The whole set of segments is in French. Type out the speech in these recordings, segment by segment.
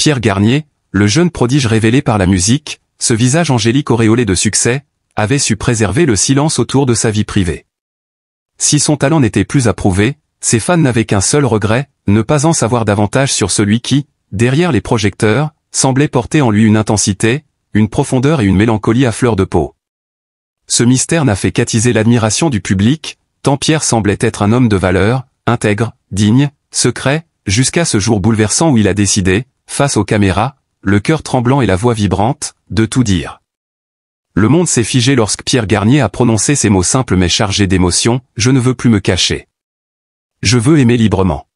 Pierre Garnier, le jeune prodige révélé par la musique, ce visage angélique auréolé de succès, avait su préserver le silence autour de sa vie privée. Si son talent n'était plus approuvé, ses fans n'avaient qu'un seul regret, ne pas en savoir davantage sur celui qui, derrière les projecteurs, semblait porter en lui une intensité, une profondeur et une mélancolie à fleur de peau. Ce mystère n'a fait qu'attiser l'admiration du public, tant Pierre semblait être un homme de valeur, intègre, digne, secret, jusqu'à ce jour bouleversant où il a décidé, face aux caméras, le cœur tremblant et la voix vibrante, de tout dire. Le monde s'est figé lorsque Pierre Garnier a prononcé ces mots simples mais chargés d'émotion, « Je ne veux plus me cacher. Je veux aimer librement ».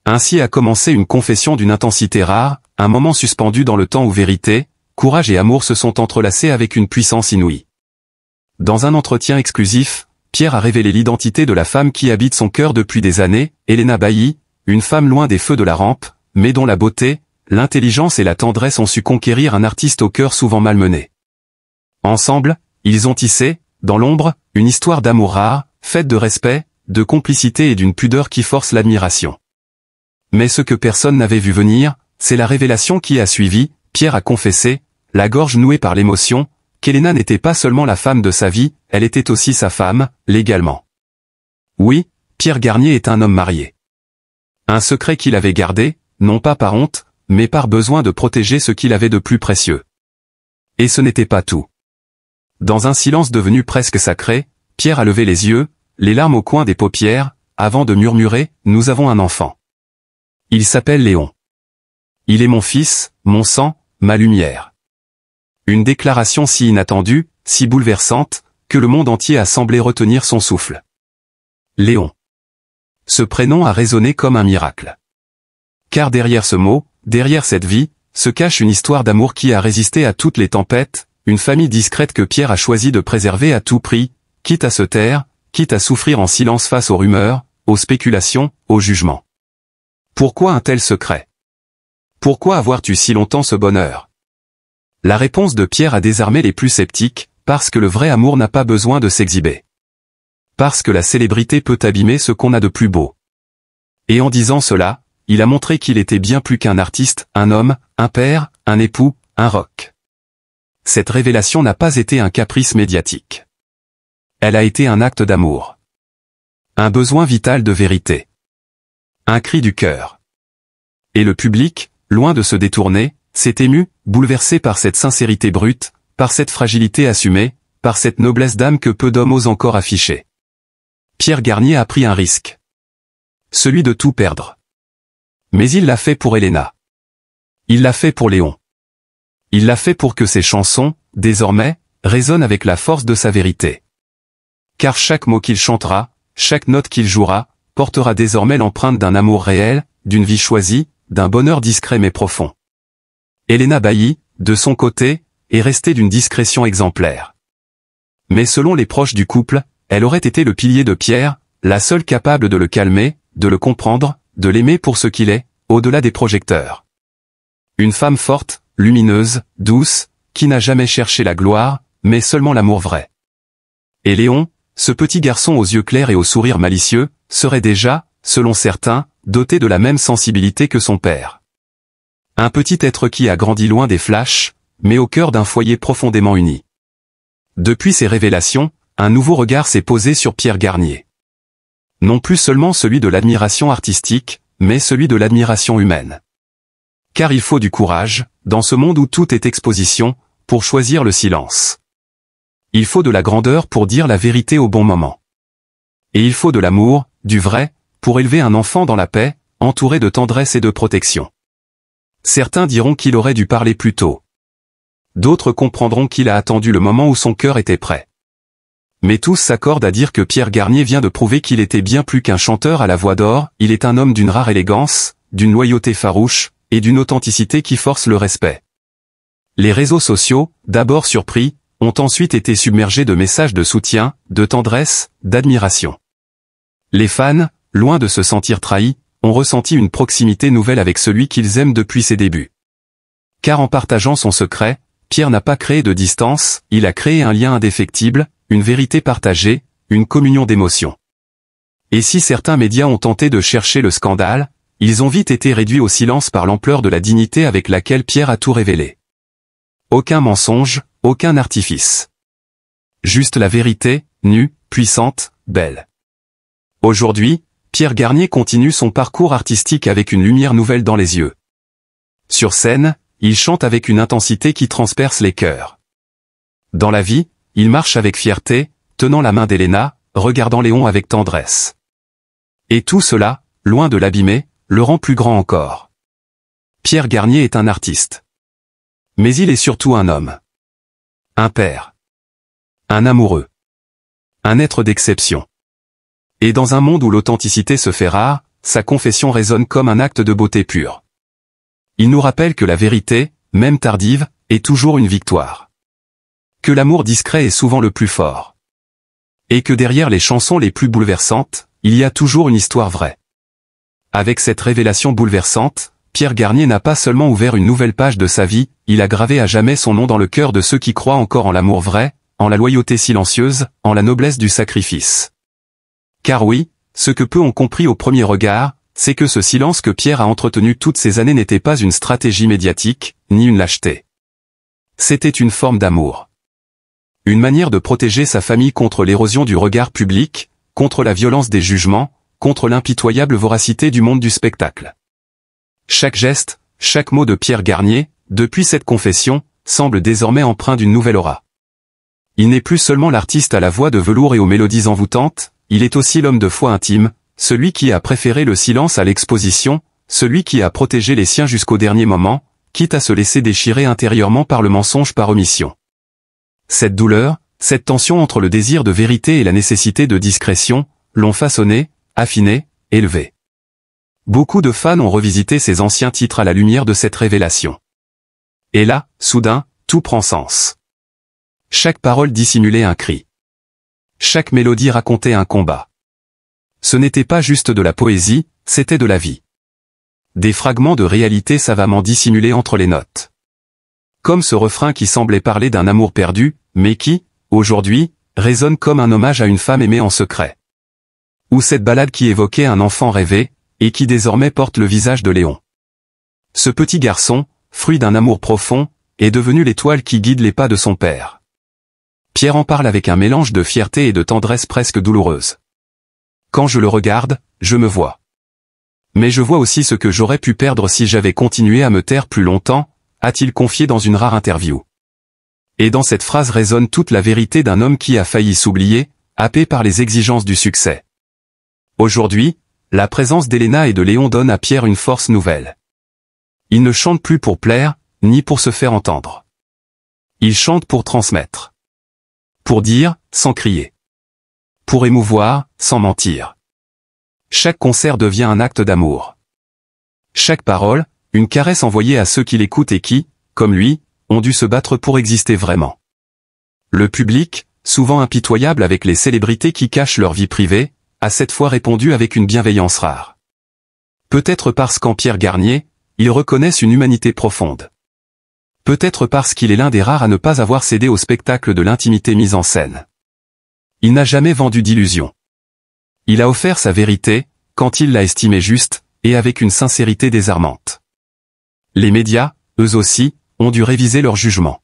Ainsi a commencé une confession d'une intensité rare, un moment suspendu dans le temps où vérité, courage et amour se sont entrelacés avec une puissance inouïe. Dans un entretien exclusif, Pierre a révélé l'identité de la femme qui habite son cœur depuis des années, Elena Bailly, une femme loin des feux de la rampe, mais dont la beauté, l'intelligence et la tendresse ont su conquérir un artiste au cœur souvent malmené. Ensemble, ils ont tissé, dans l'ombre, une histoire d'amour rare, faite de respect, de complicité et d'une pudeur qui force l'admiration. Mais ce que personne n'avait vu venir, c'est la révélation qui a suivi. Pierre a confessé, la gorge nouée par l'émotion, qu'Elena n'était pas seulement la femme de sa vie, elle était aussi sa femme, légalement. Oui, Pierre Garnier est un homme marié. Un secret qu'il avait gardé, non pas par honte, mais par besoin de protéger ce qu'il avait de plus précieux. Et ce n'était pas tout. Dans un silence devenu presque sacré, Pierre a levé les yeux, les larmes au coin des paupières, avant de murmurer, « Nous avons un enfant. Il s'appelle Léon. Il est mon fils, mon sang, ma lumière. » Une déclaration si inattendue, si bouleversante, que le monde entier a semblé retenir son souffle. Léon. Ce prénom a résonné comme un miracle. Car derrière ce mot, derrière cette vie, se cache une histoire d'amour qui a résisté à toutes les tempêtes, une famille discrète que Pierre a choisi de préserver à tout prix, quitte à se taire, quitte à souffrir en silence face aux rumeurs, aux spéculations, aux jugements. Pourquoi un tel secret? Pourquoi avoir eu si longtemps ce bonheur? La réponse de Pierre a désarmé les plus sceptiques, parce que le vrai amour n'a pas besoin de s'exhiber. Parce que la célébrité peut abîmer ce qu'on a de plus beau. Et en disant cela, il a montré qu'il était bien plus qu'un artiste, un homme, un père, un époux, un rock. Cette révélation n'a pas été un caprice médiatique. Elle a été un acte d'amour. Un besoin vital de vérité. Un cri du cœur. Et le public, loin de se détourner, s'est ému, bouleversé par cette sincérité brute, par cette fragilité assumée, par cette noblesse d'âme que peu d'hommes osent encore afficher. Pierre Garnier a pris un risque. Celui de tout perdre. Mais il l'a fait pour Elena. Il l'a fait pour Léon. Il l'a fait pour que ses chansons, désormais, résonnent avec la force de sa vérité. Car chaque mot qu'il chantera, chaque note qu'il jouera, portera désormais l'empreinte d'un amour réel, d'une vie choisie, d'un bonheur discret mais profond. Elena Bailly, de son côté, est restée d'une discrétion exemplaire. Mais selon les proches du couple, elle aurait été le pilier de Pierre, la seule capable de le calmer, de le comprendre, de l'aimer pour ce qu'il est, au-delà des projecteurs. Une femme forte, lumineuse, douce, qui n'a jamais cherché la gloire, mais seulement l'amour vrai. Et Léon, ce petit garçon aux yeux clairs et au sourire malicieux, serait déjà, selon certains, doté de la même sensibilité que son père. Un petit être qui a grandi loin des flashs, mais au cœur d'un foyer profondément uni. Depuis ces révélations, un nouveau regard s'est posé sur Pierre Garnier. Non plus seulement celui de l'admiration artistique, mais celui de l'admiration humaine. Car il faut du courage, dans ce monde où tout est exposition, pour choisir le silence. Il faut de la grandeur pour dire la vérité au bon moment. Et il faut de l'amour, du vrai, pour élever un enfant dans la paix, entouré de tendresse et de protection. Certains diront qu'il aurait dû parler plus tôt. D'autres comprendront qu'il a attendu le moment où son cœur était prêt. Mais tous s'accordent à dire que Pierre Garnier vient de prouver qu'il était bien plus qu'un chanteur à la voix d'or, il est un homme d'une rare élégance, d'une loyauté farouche, et d'une authenticité qui force le respect. Les réseaux sociaux, d'abord surpris, ont ensuite été submergés de messages de soutien, de tendresse, d'admiration. Les fans, loin de se sentir trahis, ont ressenti une proximité nouvelle avec celui qu'ils aiment depuis ses débuts. Car en partageant son secret, Pierre n'a pas créé de distance, il a créé un lien indéfectible, une vérité partagée, une communion d'émotions. Et si certains médias ont tenté de chercher le scandale, ils ont vite été réduits au silence par l'ampleur de la dignité avec laquelle Pierre a tout révélé. Aucun mensonge, aucun artifice. Juste la vérité, nue, puissante, belle. Aujourd'hui, Pierre Garnier continue son parcours artistique avec une lumière nouvelle dans les yeux. Sur scène, il chante avec une intensité qui transperce les cœurs. Dans la vie, il marche avec fierté, tenant la main d'Elena, regardant Léon avec tendresse. Et tout cela, loin de l'abîmer, le rend plus grand encore. Pierre Garnier est un artiste. Mais il est surtout un homme. Un père. Un amoureux. Un être d'exception. Et dans un monde où l'authenticité se fait rare, sa confession résonne comme un acte de beauté pure. Il nous rappelle que la vérité, même tardive, est toujours une victoire. Que l'amour discret est souvent le plus fort. Et que derrière les chansons les plus bouleversantes, il y a toujours une histoire vraie. Avec cette révélation bouleversante, Pierre Garnier n'a pas seulement ouvert une nouvelle page de sa vie, il a gravé à jamais son nom dans le cœur de ceux qui croient encore en l'amour vrai, en la loyauté silencieuse, en la noblesse du sacrifice. Car oui, ce que peu ont compris au premier regard, c'est que ce silence que Pierre a entretenu toutes ces années n'était pas une stratégie médiatique, ni une lâcheté. C'était une forme d'amour. Une manière de protéger sa famille contre l'érosion du regard public, contre la violence des jugements, contre l'impitoyable voracité du monde du spectacle. Chaque geste, chaque mot de Pierre Garnier, depuis cette confession, semble désormais empreint d'une nouvelle aura. Il n'est plus seulement l'artiste à la voix de velours et aux mélodies envoûtantes, il est aussi l'homme de foi intime, celui qui a préféré le silence à l'exposition, celui qui a protégé les siens jusqu'au dernier moment, quitte à se laisser déchirer intérieurement par le mensonge par omission. Cette douleur, cette tension entre le désir de vérité et la nécessité de discrétion, l'ont façonné, affiné, élevé. Beaucoup de fans ont revisité ces anciens titres à la lumière de cette révélation. Et là, soudain, tout prend sens. Chaque parole dissimulait un cri. Chaque mélodie racontait un combat. Ce n'était pas juste de la poésie, c'était de la vie. Des fragments de réalité savamment dissimulés entre les notes. Comme ce refrain qui semblait parler d'un amour perdu, mais qui, aujourd'hui, résonne comme un hommage à une femme aimée en secret. Ou cette ballade qui évoquait un enfant rêvé, et qui désormais porte le visage de Léon. Ce petit garçon, fruit d'un amour profond, est devenu l'étoile qui guide les pas de son père. Pierre en parle avec un mélange de fierté et de tendresse presque douloureuse. Quand je le regarde, je me vois. Mais je vois aussi ce que j'aurais pu perdre si j'avais continué à me taire plus longtemps, a-t-il confié dans une rare interview. Et dans cette phrase résonne toute la vérité d'un homme qui a failli s'oublier, happé par les exigences du succès. Aujourd'hui, la présence d'Elena et de Léon donne à Pierre une force nouvelle. Il ne chante plus pour plaire, ni pour se faire entendre. Il chante pour transmettre. Pour dire, sans crier. Pour émouvoir, sans mentir. Chaque concert devient un acte d'amour. Chaque parole, une caresse envoyée à ceux qui l'écoutent et qui, comme lui, ont dû se battre pour exister vraiment. Le public, souvent impitoyable avec les célébrités qui cachent leur vie privée, a cette fois répondu avec une bienveillance rare. Peut-être parce qu'en Pierre Garnier, ils reconnaissent une humanité profonde. Peut-être parce qu'il est l'un des rares à ne pas avoir cédé au spectacle de l'intimité mise en scène. Il n'a jamais vendu d'illusions. Il a offert sa vérité, quand il l'a estimée juste, et avec une sincérité désarmante. Les médias, eux aussi, ont dû réviser leur jugement.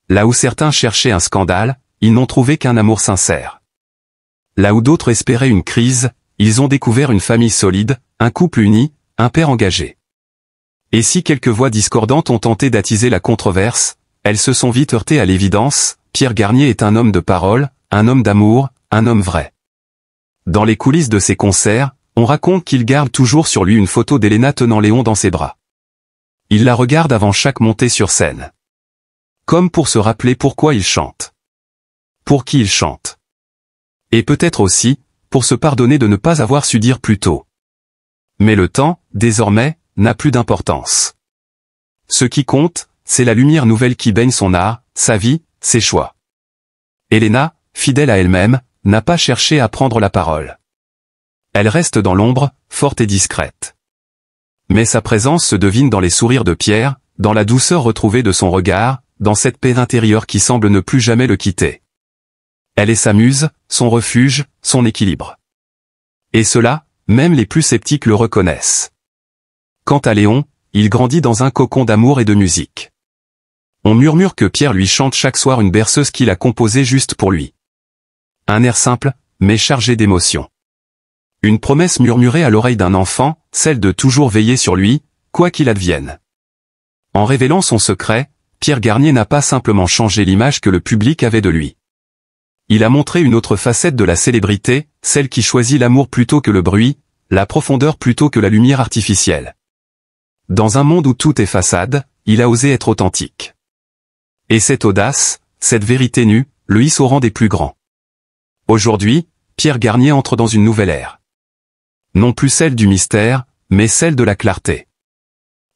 Là où certains cherchaient un scandale, ils n'ont trouvé qu'un amour sincère. Là où d'autres espéraient une crise, ils ont découvert une famille solide, un couple uni, un père engagé. Et si quelques voix discordantes ont tenté d'attiser la controverse, elles se sont vite heurtées à l'évidence, Pierre Garnier est un homme de parole, un homme d'amour, un homme vrai. Dans les coulisses de ses concerts, on raconte qu'il garde toujours sur lui une photo d'Elena tenant Léon dans ses bras. Il la regarde avant chaque montée sur scène. Comme pour se rappeler pourquoi il chante. Pour qui il chante. Et peut-être aussi, pour se pardonner de ne pas avoir su dire plus tôt. Mais le temps, désormais, n'a plus d'importance. Ce qui compte, c'est la lumière nouvelle qui baigne son art, sa vie, ses choix. Elena, fidèle à elle-même, n'a pas cherché à prendre la parole. Elle reste dans l'ombre, forte et discrète. Mais sa présence se devine dans les sourires de Pierre, dans la douceur retrouvée de son regard, dans cette paix intérieure qui semble ne plus jamais le quitter. Elle est sa muse, son refuge, son équilibre. Et cela, même les plus sceptiques le reconnaissent. Quant à Léon, il grandit dans un cocon d'amour et de musique. On murmure que Pierre lui chante chaque soir une berceuse qu'il a composée juste pour lui. Un air simple, mais chargé d'émotion. Une promesse murmurée à l'oreille d'un enfant, celle de toujours veiller sur lui, quoi qu'il advienne. En révélant son secret, Pierre Garnier n'a pas simplement changé l'image que le public avait de lui. Il a montré une autre facette de la célébrité, celle qui choisit l'amour plutôt que le bruit, la profondeur plutôt que la lumière artificielle. Dans un monde où tout est façade, il a osé être authentique. Et cette audace, cette vérité nue, le hisse au rang des plus grands. Aujourd'hui, Pierre Garnier entre dans une nouvelle ère. Non plus celle du mystère, mais celle de la clarté.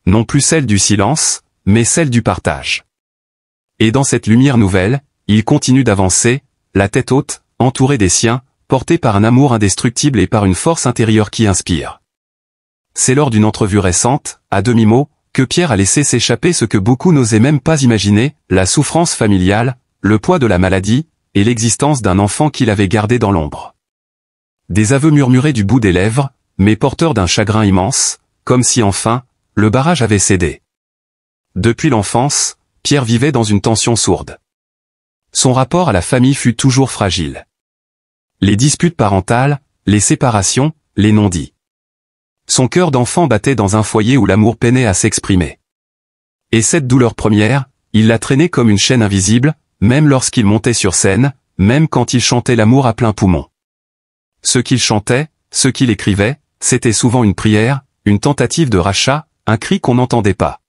Non plus celle du silence, mais celle du partage. Et dans cette lumière nouvelle, il continue d'avancer, la tête haute, entouré des siens, porté par un amour indestructible et par une force intérieure qui inspire. C'est lors d'une entrevue récente, à demi-mot, que Pierre a laissé s'échapper ce que beaucoup n'osaient même pas imaginer, la souffrance familiale, le poids de la maladie, et l'existence d'un enfant qu'il avait gardé dans l'ombre. Des aveux murmurés du bout des lèvres, mais porteurs d'un chagrin immense, comme si enfin, le barrage avait cédé. Depuis l'enfance, Pierre vivait dans une tension sourde. Son rapport à la famille fut toujours fragile. Les disputes parentales, les séparations, les non-dits. Son cœur d'enfant battait dans un foyer où l'amour peinait à s'exprimer. Et cette douleur première, il la traînait comme une chaîne invisible, même lorsqu'il montait sur scène, même quand il chantait l'amour à plein poumon. Ce qu'il chantait, ce qu'il écrivait, c'était souvent une prière, une tentative de rachat, un cri qu'on n'entendait pas.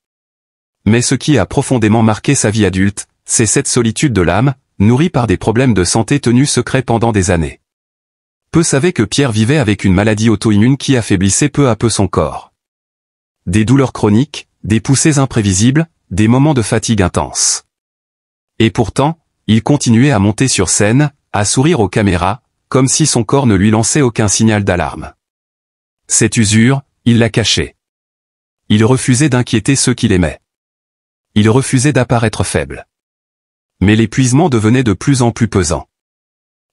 Mais ce qui a profondément marqué sa vie adulte, c'est cette solitude de l'âme, nourrie par des problèmes de santé tenus secrets pendant des années. Peu savaient que Pierre vivait avec une maladie auto-immune qui affaiblissait peu à peu son corps. Des douleurs chroniques, des poussées imprévisibles, des moments de fatigue intense. Et pourtant, il continuait à monter sur scène, à sourire aux caméras, comme si son corps ne lui lançait aucun signal d'alarme. Cette usure, il la cachait. Il refusait d'inquiéter ceux qu'il aimait. Il refusait d'apparaître faible. Mais l'épuisement devenait de plus en plus pesant.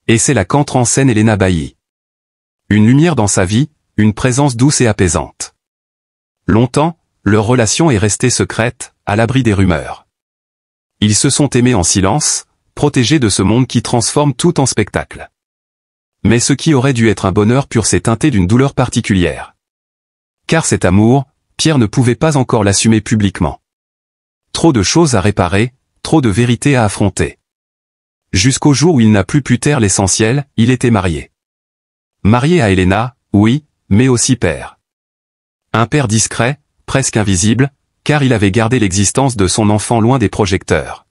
Et c'est là qu'entre en scène Elena Bailly. Une lumière dans sa vie, une présence douce et apaisante. Longtemps, leur relation est restée secrète, à l'abri des rumeurs. Ils se sont aimés en silence, protégés de ce monde qui transforme tout en spectacle. Mais ce qui aurait dû être un bonheur pur s'est teinté d'une douleur particulière. Car cet amour, Pierre ne pouvait pas encore l'assumer publiquement. Trop de choses à réparer, trop de vérités à affronter. Jusqu'au jour où il n'a plus pu taire l'essentiel, il était marié. Marié à Elena, oui, mais aussi père. Un père discret, presque invisible, car il avait gardé l'existence de son enfant loin des projecteurs.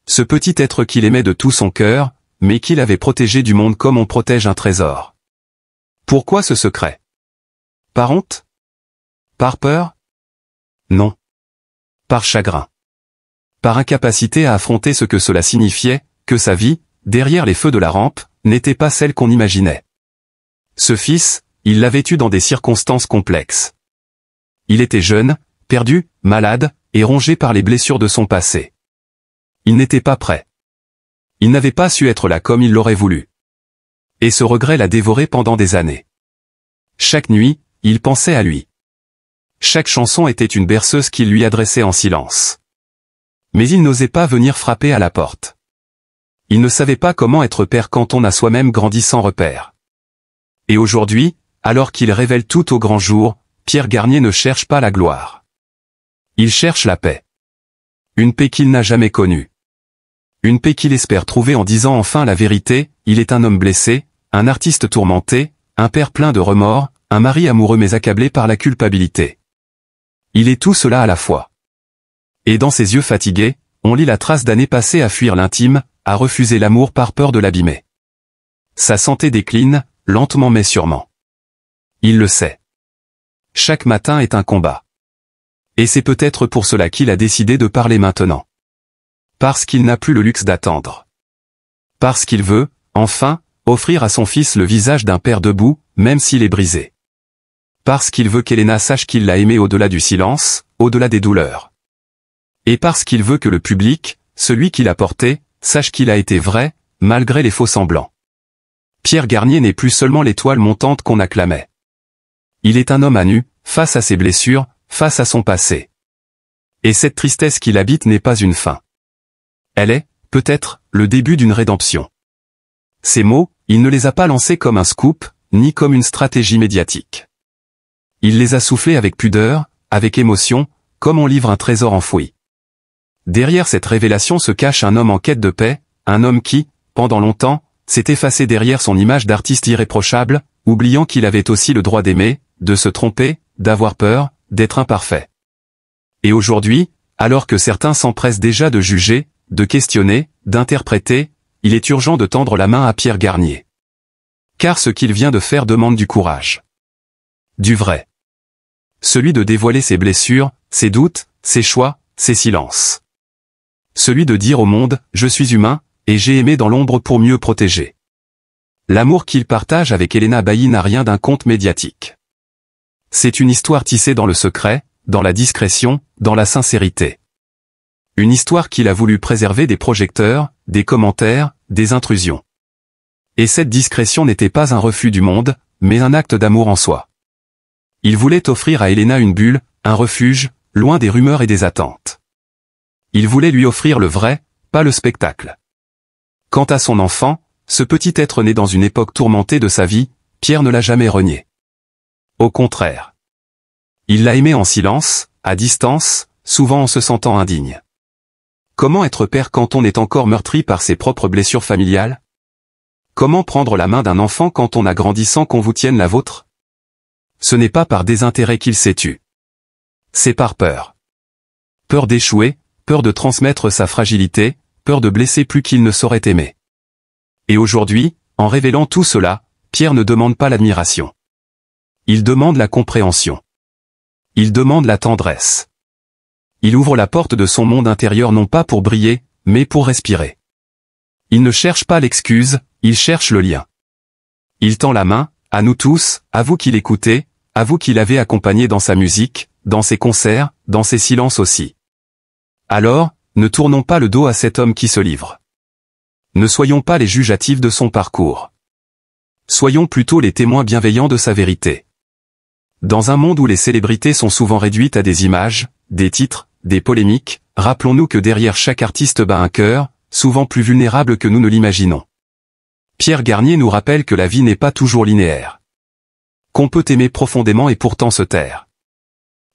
Ce petit être qu'il aimait de tout son cœur, mais qu'il avait protégé du monde comme on protège un trésor. Pourquoi ce secret? Par honte? Par peur? Non. Par chagrin. Par incapacité à affronter ce que cela signifiait, que sa vie, derrière les feux de la rampe, n'était pas celle qu'on imaginait. Ce fils, il l'avait eu dans des circonstances complexes. Il était jeune, perdu, malade, et rongé par les blessures de son passé. Il n'était pas prêt. Il n'avait pas su être là comme il l'aurait voulu. Et ce regret l'a dévoré pendant des années. Chaque nuit, il pensait à lui. Chaque chanson était une berceuse qu'il lui adressait en silence. Mais il n'osait pas venir frapper à la porte. Il ne savait pas comment être père quand on a soi-même grandi sans repère. Et aujourd'hui, alors qu'il révèle tout au grand jour, Pierre Garnier ne cherche pas la gloire. Il cherche la paix. Une paix qu'il n'a jamais connue. Une paix qu'il espère trouver en disant enfin la vérité, il est un homme blessé, un artiste tourmenté, un père plein de remords, un mari amoureux mais accablé par la culpabilité. Il est tout cela à la fois. Et dans ses yeux fatigués, on lit la trace d'années passées à fuir l'intime, à refuser l'amour par peur de l'abîmer. Sa santé décline, lentement mais sûrement. Il le sait. Chaque matin est un combat. Et c'est peut-être pour cela qu'il a décidé de parler maintenant. Parce qu'il n'a plus le luxe d'attendre. Parce qu'il veut, enfin, offrir à son fils le visage d'un père debout, même s'il est brisé. Parce qu'il veut qu'Elena sache qu'il l'a aimé au-delà du silence, au-delà des douleurs. Et parce qu'il veut que le public, celui qui l'a porté, sache qu'il a été vrai, malgré les faux semblants. Pierre Garnier n'est plus seulement l'étoile montante qu'on acclamait. Il est un homme à nu, face à ses blessures, face à son passé. Et cette tristesse qui l'habite n'est pas une fin. Elle est, peut-être, le début d'une rédemption. Ces mots, il ne les a pas lancés comme un scoop, ni comme une stratégie médiatique. Il les a soufflés avec pudeur, avec émotion, comme on livre un trésor enfoui. Derrière cette révélation se cache un homme en quête de paix, un homme qui, pendant longtemps, s'est effacé derrière son image d'artiste irréprochable, oubliant qu'il avait aussi le droit d'aimer, de se tromper, d'avoir peur, d'être imparfait. Et aujourd'hui, alors que certains s'empressent déjà de juger, de questionner, d'interpréter, il est urgent de tendre la main à Pierre Garnier. Car ce qu'il vient de faire demande du courage. Du vrai. Celui de dévoiler ses blessures, ses doutes, ses choix, ses silences. Celui de dire au monde, je suis humain, et j'ai aimé dans l'ombre pour mieux protéger. L'amour qu'il partage avec Elena Bailly n'a rien d'un conte médiatique. C'est une histoire tissée dans le secret, dans la discrétion, dans la sincérité. Une histoire qu'il a voulu préserver des projecteurs, des commentaires, des intrusions. Et cette discrétion n'était pas un refus du monde, mais un acte d'amour en soi. Il voulait offrir à Elena une bulle, un refuge, loin des rumeurs et des attentes. Il voulait lui offrir le vrai, pas le spectacle. Quant à son enfant, ce petit être né dans une époque tourmentée de sa vie, Pierre ne l'a jamais renié. Au contraire. Il l'a aimé en silence, à distance, souvent en se sentant indigne. Comment être père quand on est encore meurtri par ses propres blessures familiales? Comment prendre la main d'un enfant quand on a grandi sans qu'on vous tienne la vôtre? Ce n'est pas par désintérêt qu'il s'est tu. C'est par peur. Peur d'échouer, peur de transmettre sa fragilité, peur de blesser plus qu'il ne saurait aimer. Et aujourd'hui, en révélant tout cela, Pierre ne demande pas l'admiration. Il demande la compréhension. Il demande la tendresse. Il ouvre la porte de son monde intérieur non pas pour briller, mais pour respirer. Il ne cherche pas l'excuse, il cherche le lien. Il tend la main, à nous tous, à vous qui l'écoutez, à vous qui l'avez accompagné dans sa musique, dans ses concerts, dans ses silences aussi. Alors, ne tournons pas le dos à cet homme qui se livre. Ne soyons pas les juges hâtifs de son parcours. Soyons plutôt les témoins bienveillants de sa vérité. Dans un monde où les célébrités sont souvent réduites à des images, des titres, des polémiques, rappelons-nous que derrière chaque artiste bat un cœur, souvent plus vulnérable que nous ne l'imaginons. Pierre Garnier nous rappelle que la vie n'est pas toujours linéaire. Qu'on peut aimer profondément et pourtant se taire.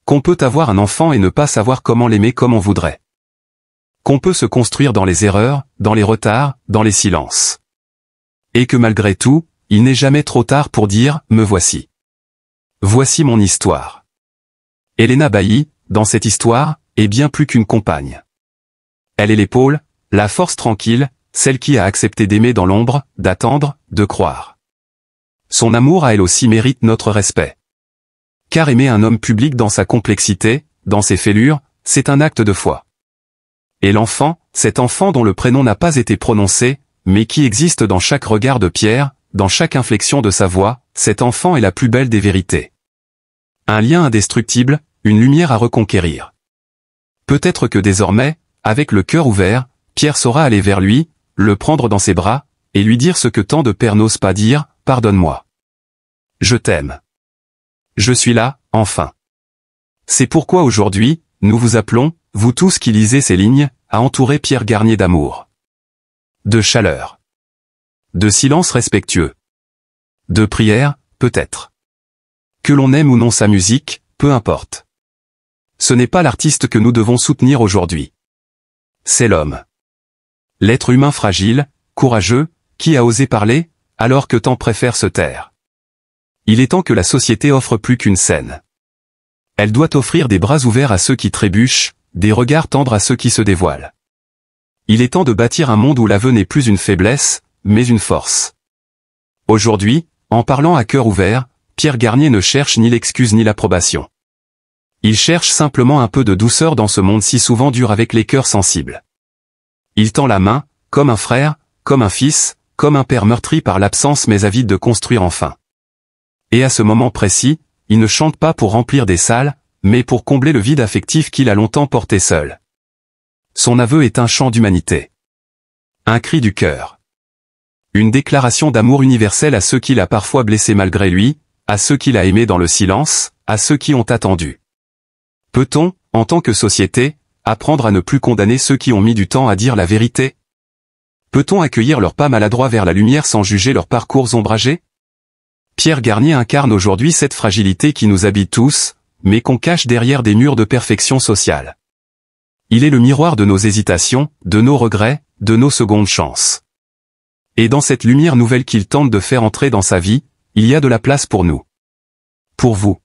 Qu'on peut avoir un enfant et ne pas savoir comment l'aimer comme on voudrait. Qu'on peut se construire dans les erreurs, dans les retards, dans les silences. Et que malgré tout, il n'est jamais trop tard pour dire « me voici ». Voici mon histoire. Elena Bailly, dans cette histoire, est bien plus qu'une compagne. Elle est l'épaule, la force tranquille, celle qui a accepté d'aimer dans l'ombre, d'attendre, de croire. Son amour à elle aussi mérite notre respect. Car aimer un homme public dans sa complexité, dans ses fêlures, c'est un acte de foi. Et l'enfant, cet enfant dont le prénom n'a pas été prononcé, mais qui existe dans chaque regard de Pierre, dans chaque inflexion de sa voix, cet enfant est la plus belle des vérités. Un lien indestructible, une lumière à reconquérir. Peut-être que désormais, avec le cœur ouvert, Pierre saura aller vers lui, le prendre dans ses bras, et lui dire ce que tant de pères n'osent pas dire, pardonne-moi. Je t'aime. Je suis là, enfin. C'est pourquoi aujourd'hui, nous vous appelons, vous tous qui lisez ces lignes, à entourer Pierre Garnier d'amour. De chaleur. De silence respectueux. De prière, peut-être. Que l'on aime ou non sa musique, peu importe. Ce n'est pas l'artiste que nous devons soutenir aujourd'hui. C'est l'homme. L'être humain fragile, courageux, qui a osé parler, alors que tant préfère se taire. Il est temps que la société offre plus qu'une scène. Elle doit offrir des bras ouverts à ceux qui trébuchent, des regards tendres à ceux qui se dévoilent. Il est temps de bâtir un monde où l'aveu n'est plus une faiblesse, mais une force. Aujourd'hui, en parlant à cœur ouvert, Pierre Garnier ne cherche ni l'excuse ni l'approbation. Il cherche simplement un peu de douceur dans ce monde si souvent dur avec les cœurs sensibles. Il tend la main, comme un frère, comme un fils, comme un père meurtri par l'absence mais avide de construire enfin. Et à ce moment précis, il ne chante pas pour remplir des salles, mais pour combler le vide affectif qu'il a longtemps porté seul. Son aveu est un chant d'humanité. Un cri du cœur. Une déclaration d'amour universel à ceux qu'il a parfois blessés malgré lui, à ceux qu'il a aimés dans le silence, à ceux qui ont attendu. Peut-on, en tant que société, apprendre à ne plus condamner ceux qui ont mis du temps à dire la vérité? Peut-on accueillir leurs pas maladroits vers la lumière sans juger leurs parcours ombragés? Pierre Garnier incarne aujourd'hui cette fragilité qui nous habite tous, mais qu'on cache derrière des murs de perfection sociale. Il est le miroir de nos hésitations, de nos regrets, de nos secondes chances. Et dans cette lumière nouvelle qu'il tente de faire entrer dans sa vie, il y a de la place pour nous. Pour vous.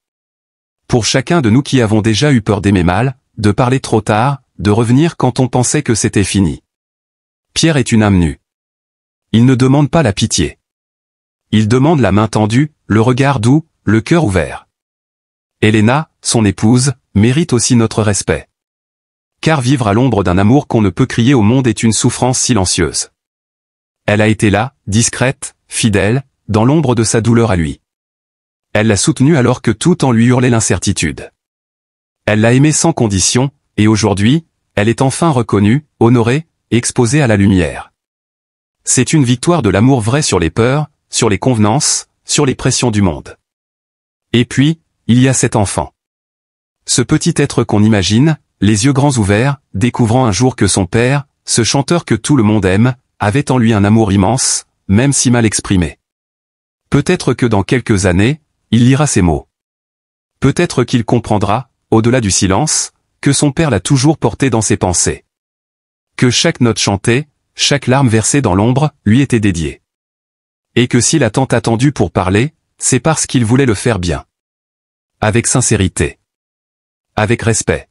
Pour chacun de nous qui avons déjà eu peur d'aimer mal, de parler trop tard, de revenir quand on pensait que c'était fini. Pierre est une âme nue. Il ne demande pas la pitié. Il demande la main tendue, le regard doux, le cœur ouvert. Elena, son épouse, mérite aussi notre respect. Car vivre à l'ombre d'un amour qu'on ne peut crier au monde est une souffrance silencieuse. Elle a été là, discrète, fidèle, dans l'ombre de sa douleur à lui. Elle l'a soutenu alors que tout en lui hurlait l'incertitude. Elle l'a aimé sans condition, et aujourd'hui, elle est enfin reconnue, honorée, exposée à la lumière. C'est une victoire de l'amour vrai sur les peurs, sur les convenances, sur les pressions du monde. Et puis, il y a cet enfant. Ce petit être qu'on imagine, les yeux grands ouverts, découvrant un jour que son père, ce chanteur que tout le monde aime, avait en lui un amour immense, même si mal exprimé. Peut-être que dans quelques années, il lira ces mots. Peut-être qu'il comprendra, au-delà du silence, que son père l'a toujours porté dans ses pensées. Que chaque note chantée, chaque larme versée dans l'ombre, lui était dédiée. Et que s'il a tant attendu pour parler, c'est parce qu'il voulait le faire bien. Avec sincérité. Avec respect.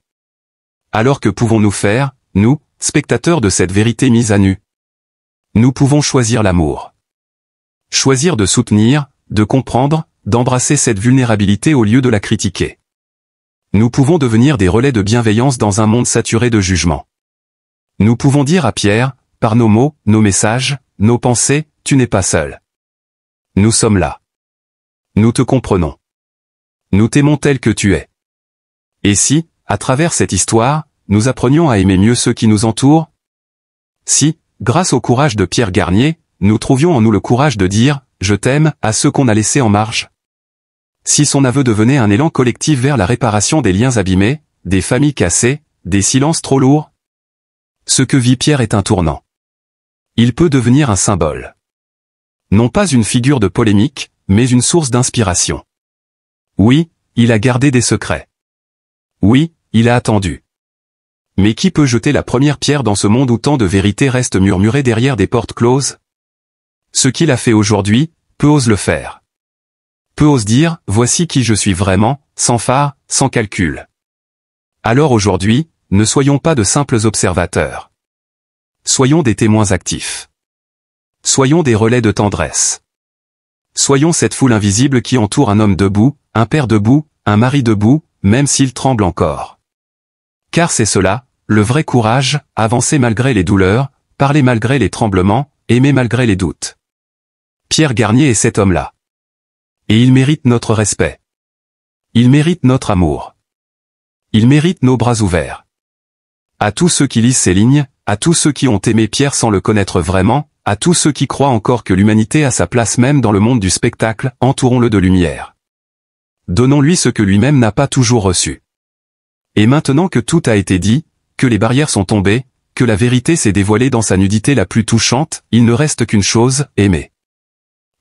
Alors que pouvons-nous faire, nous, spectateurs de cette vérité mise à nu? Nous pouvons choisir l'amour. Choisir de soutenir, de comprendre, d'embrasser cette vulnérabilité au lieu de la critiquer. Nous pouvons devenir des relais de bienveillance dans un monde saturé de jugement. Nous pouvons dire à Pierre, par nos mots, nos messages, nos pensées, tu n'es pas seul. Nous sommes là. Nous te comprenons. Nous t'aimons tel que tu es. Et si, à travers cette histoire, nous apprenions à aimer mieux ceux qui nous entourent? Si, grâce au courage de Pierre Garnier, nous trouvions en nous le courage de dire « je t'aime » à ceux qu'on a laissés en marge? Si son aveu devenait un élan collectif vers la réparation des liens abîmés, des familles cassées, des silences trop lourds? Ce que vit Pierre est un tournant. Il peut devenir un symbole. Non pas une figure de polémique, mais une source d'inspiration. Oui, il a gardé des secrets. Oui, il a attendu. Mais qui peut jeter la première pierre dans ce monde où tant de vérités restent murmurées derrière des portes closes? Ce qu'il a fait aujourd'hui, peu ose le faire. Peu ose dire, voici qui je suis vraiment, sans phare, sans calcul. Alors aujourd'hui, ne soyons pas de simples observateurs. Soyons des témoins actifs. Soyons des relais de tendresse. Soyons cette foule invisible qui entoure un homme debout, un père debout, un mari debout, même s'il tremble encore. Car c'est cela, le vrai courage, avancer malgré les douleurs, parler malgré les tremblements, aimer malgré les doutes. Pierre Garnier est cet homme-là. Et il mérite notre respect. Il mérite notre amour. Il mérite nos bras ouverts. À tous ceux qui lisent ces lignes, à tous ceux qui ont aimé Pierre sans le connaître vraiment, à tous ceux qui croient encore que l'humanité a sa place même dans le monde du spectacle, entourons-le de lumière. Donnons-lui ce que lui-même n'a pas toujours reçu. Et maintenant que tout a été dit, que les barrières sont tombées, que la vérité s'est dévoilée dans sa nudité la plus touchante, il ne reste qu'une chose, aimer.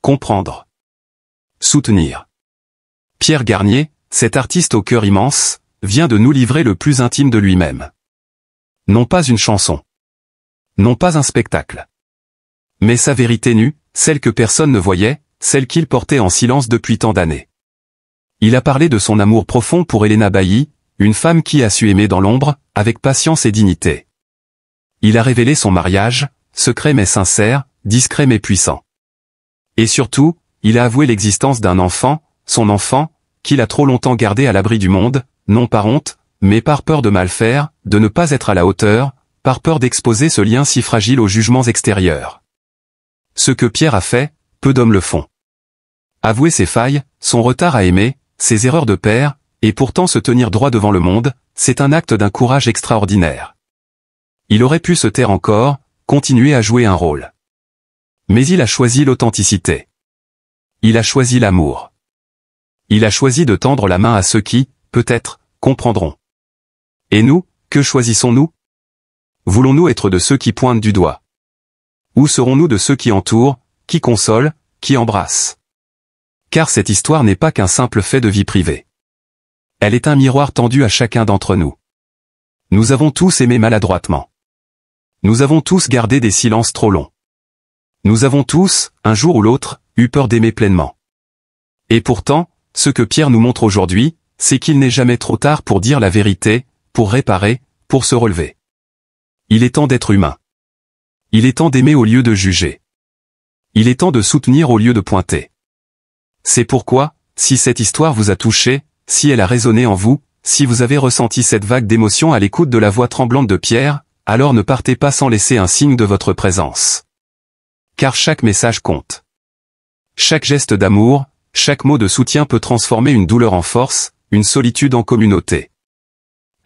Comprendre. Soutenir. Pierre Garnier, cet artiste au cœur immense, vient de nous livrer le plus intime de lui-même. Non pas une chanson. Non pas un spectacle. Mais sa vérité nue, celle que personne ne voyait, celle qu'il portait en silence depuis tant d'années. Il a parlé de son amour profond pour Elena Bailly, une femme qui a su aimer dans l'ombre, avec patience et dignité. Il a révélé son mariage, secret mais sincère, discret mais puissant. Et surtout, il a avoué l'existence d'un enfant, son enfant, qu'il a trop longtemps gardé à l'abri du monde, non par honte, mais par peur de mal faire, de ne pas être à la hauteur, par peur d'exposer ce lien si fragile aux jugements extérieurs. Ce que Pierre a fait, peu d'hommes le font. Avouer ses failles, son retard à aimer, ses erreurs de père, et pourtant se tenir droit devant le monde, c'est un acte d'un courage extraordinaire. Il aurait pu se taire encore, continuer à jouer un rôle. Mais il a choisi l'authenticité. Il a choisi l'amour. Il a choisi de tendre la main à ceux qui, peut-être, comprendront. Et nous, que choisissons-nous? Voulons-nous être de ceux qui pointent du doigt? Ou serons-nous de ceux qui entourent, qui consolent, qui embrassent? Car cette histoire n'est pas qu'un simple fait de vie privée. Elle est un miroir tendu à chacun d'entre nous. Nous avons tous aimé maladroitement. Nous avons tous gardé des silences trop longs. Nous avons tous, un jour ou l'autre, eu peur d'aimer pleinement. Et pourtant, ce que Pierre nous montre aujourd'hui, c'est qu'il n'est jamais trop tard pour dire la vérité, pour réparer, pour se relever. Il est temps d'être humain. Il est temps d'aimer au lieu de juger. Il est temps de soutenir au lieu de pointer. C'est pourquoi, si cette histoire vous a touché, si elle a résonné en vous, si vous avez ressenti cette vague d'émotion à l'écoute de la voix tremblante de Pierre, alors ne partez pas sans laisser un signe de votre présence. Car chaque message compte. Chaque geste d'amour, chaque mot de soutien peut transformer une douleur en force, une solitude en communauté.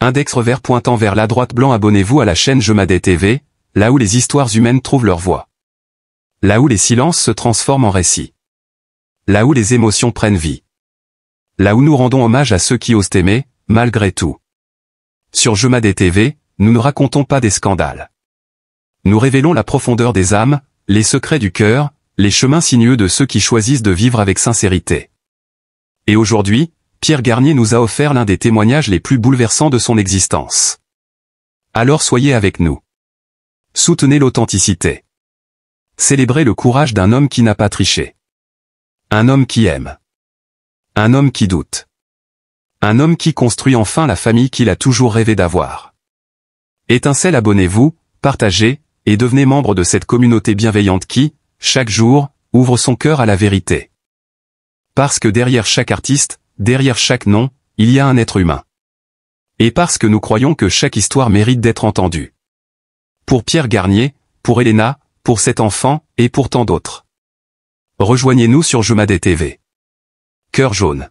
Index revers pointant vers la droite blanc. Abonnez-vous à la chaîne Jemadé TV, là où les histoires humaines trouvent leur voix. Là où les silences se transforment en récits. Là où les émotions prennent vie. Là où nous rendons hommage à ceux qui osent aimer, malgré tout. Sur Jemadé TV, nous ne racontons pas des scandales. Nous révélons la profondeur des âmes, les secrets du cœur, les chemins sinueux de ceux qui choisissent de vivre avec sincérité. Et aujourd'hui, Pierre Garnier nous a offert l'un des témoignages les plus bouleversants de son existence. Alors soyez avec nous. Soutenez l'authenticité. Célébrez le courage d'un homme qui n'a pas triché. Un homme qui aime. Un homme qui doute. Un homme qui construit enfin la famille qu'il a toujours rêvé d'avoir. Étincelle, abonnez-vous, partagez, et devenez membre de cette communauté bienveillante qui, chaque jour, ouvre son cœur à la vérité. Parce que derrière chaque artiste, derrière chaque nom, il y a un être humain. Et parce que nous croyons que chaque histoire mérite d'être entendue. Pour Pierre Garnier, pour Elena, pour cet enfant, et pour tant d'autres. Rejoignez-nous sur Jemadé TV. Cœur jaune.